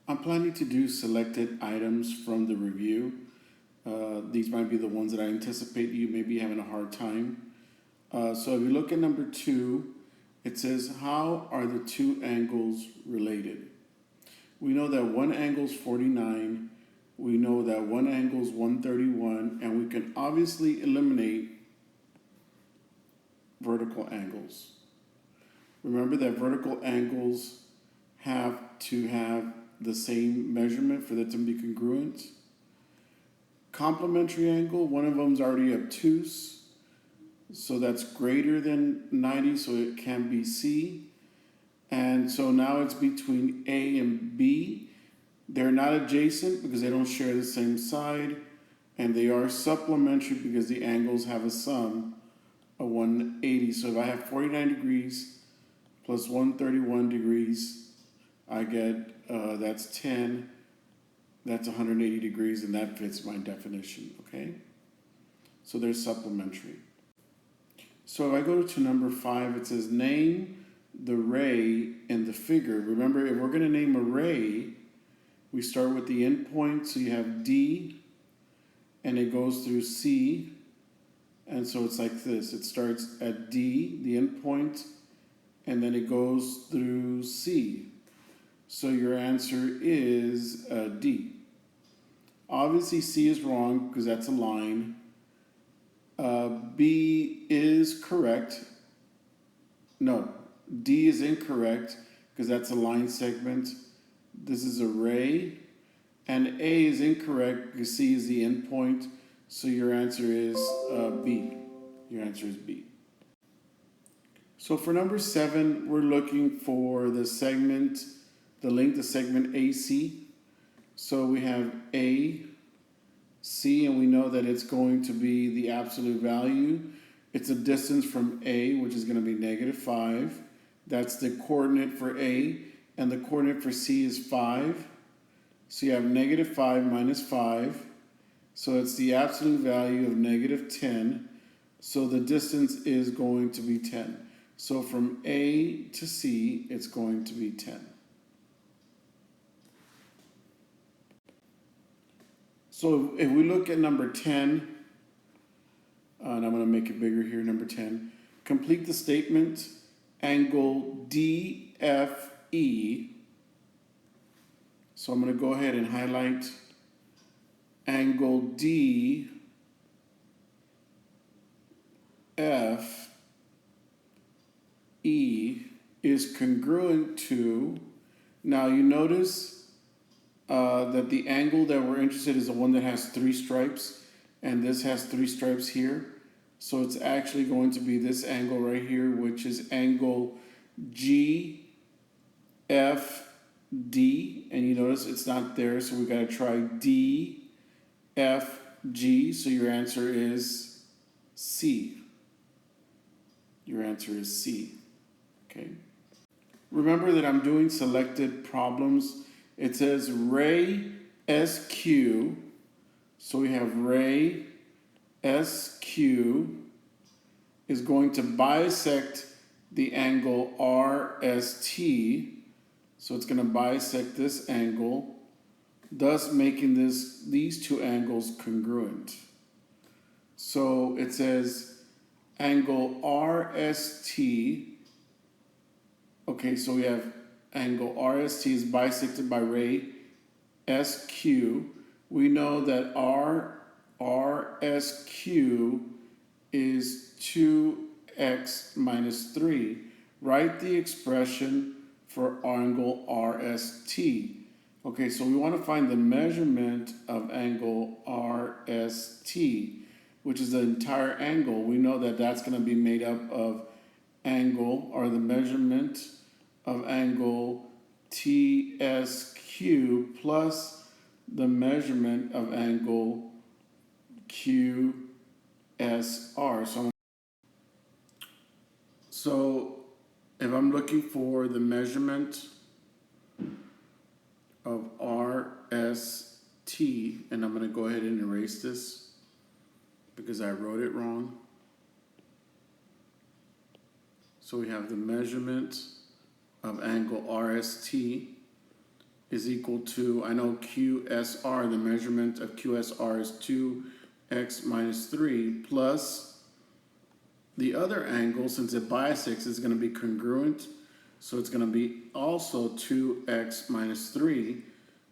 I'm planning to do selected items from the review. These might be the ones that I anticipate you may be having a hard time. So if you look at number 2, it says, how are the two angles related? We know that one angle is 49. We know that one angle is 131. And we can obviously eliminate vertical angles. Remember that vertical angles have to have the same measurement for them to be congruent. Complementary angle, one of them is already obtuse, so that's greater than 90, so it can be C. And so now it's between A and B. They're not adjacent because they don't share the same side, and they are supplementary because the angles have a sum of 180. So if I have 49 degrees plus 131 degrees, I get, that's 10, that's 180 degrees, and that fits my definition, okay? So they're supplementary. So if I go to number 5, it says name the ray in the figure. Remember, if we're going to name a ray, we start with the endpoint. So you have D, and it goes through C. And so it's like this. It starts at D, the endpoint, and then it goes through C. So your answer is D. Obviously, C is wrong because that's a line. B is correct. No, D is incorrect because that's a line segment. This is a ray. And A is incorrect because C is the endpoint. So your answer is B. Your answer is B. So for number 7, we're looking for the segment, the length of segment AC. So we have A, C, and we know that it's going to be the absolute value. It's a distance from A, which is going to be -5. That's the coordinate for A, and the coordinate for C is 5. So you have -5 minus 5. So it's the absolute value of -10. So the distance is going to be 10. So from A to C, it's going to be 10. So if we look at number 10, and I'm going to make it bigger here, number 10, complete the statement, angle DFE. So I'm going to go ahead and highlight angle DFE is congruent to, now you notice that the angle that we're interested in is the one that has 3 stripes, and this has 3 stripes here. So it's actually going to be this angle right here, which is angle GFD, and you notice it's not there, so we got to try DFG. So your answer is C. Your answer is C. Okay. Remember that I'm doing selected problems. It says ray SQ. So we have ray SQ is going to bisect the angle RST. So it's going to bisect this angle, thus making these two angles congruent. So it says angle RST. Okay, so we have angle RST is bisected by ray SQ. We know that RSQ is 2x minus 3. Write the expression for angle RST. Okay, so we want to find the measurement of angle RST, which is the entire angle. We know that that's going to be made up of angle, or the measurement of angle TSQ plus the measurement of angle QSR. So if I'm looking for the measurement of RST, and I'm going to go ahead and erase this because I wrote it wrong. So we have the measurement of angle RST is equal to, I know QSR, the measurement of QSR is 2x minus 3 plus the other angle, since it bisects, is going to be congruent. So it's going to be also 2x minus 3.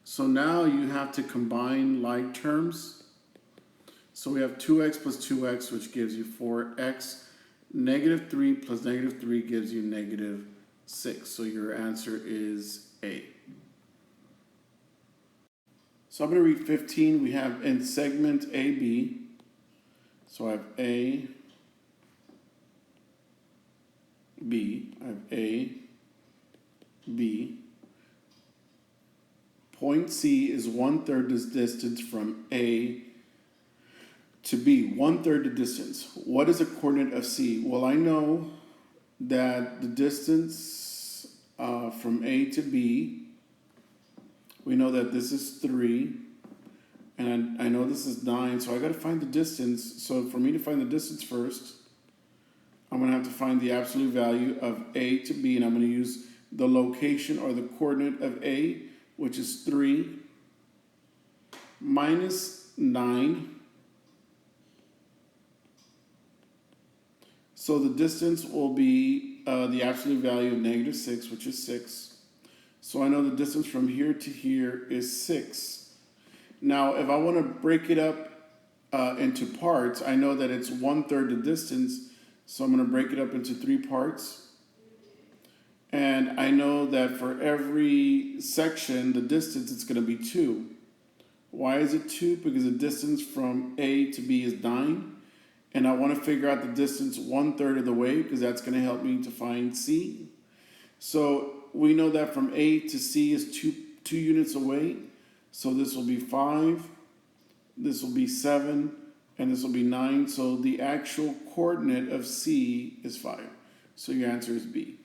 So now you have to combine like terms. So we have 2x plus 2x, which gives you 4x. Negative 3 plus negative 3 gives you negative 6. So your answer is A. So I'm going to read 15. We have in segment AB. So I have A, B. I have A, B. Point C is 1/3 this distance from A to B. 1/3 the distance. What is the coordinate of C? Well, I know that the distance from A to B, we know that this is 3, and I know this is 9, so I got to find the distance. So for me to find the distance first, I'm going to have to find the absolute value of A to B, and I'm going to use the location or the coordinate of A, which is 3, minus 9. So the distance will be the absolute value of negative 6, which is 6. So I know the distance from here to here is 6. Now, if I want to break it up into parts, I know that it's 1/3 the distance. So I'm going to break it up into 3 parts. And I know that for every section, the distance is going to be 2. Why is it 2? Because the distance from A to B is 9. And I want to figure out the distance 1/3 of the way, because that's going to help me to find C. So we know that from A to C is 2 units away. So this will be 5, this will be 7, and this will be 9. So the actual coordinate of C is 5. So your answer is B.